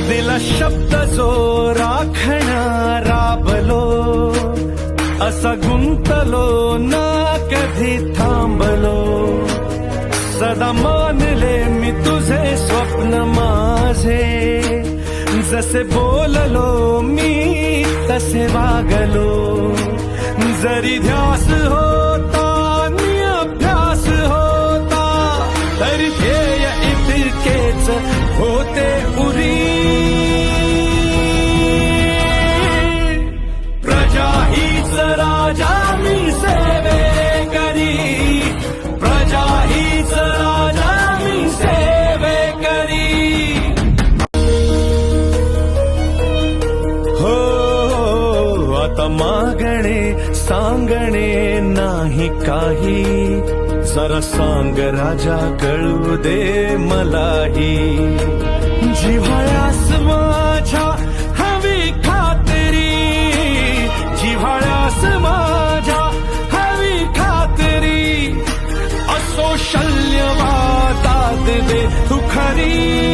दिला शब्द जो राखणा राबलो, असा गुंतलो ना कधी थांबलो. सदा मानले मी तुझे स्वप्न माझे, जसे बोललो मी तसे वागलो. जरी ध्यास होता नि अभ्यास होता, तरी ध्येय इतकेच होते उरी. प्रजा हीच राजा मी सेवेकरी, प्रजा हीच राजा मी सेवेकरी. हो आता मागणे सांगणे नाही काही, जरा सांग राजा कळू दे मलाही. जिव्हाळ्यास माझ्या हवी खात्री, जिव्हाळ्यास माझ्या हवी खात्री. असो शल्यवादात दे तू खरी.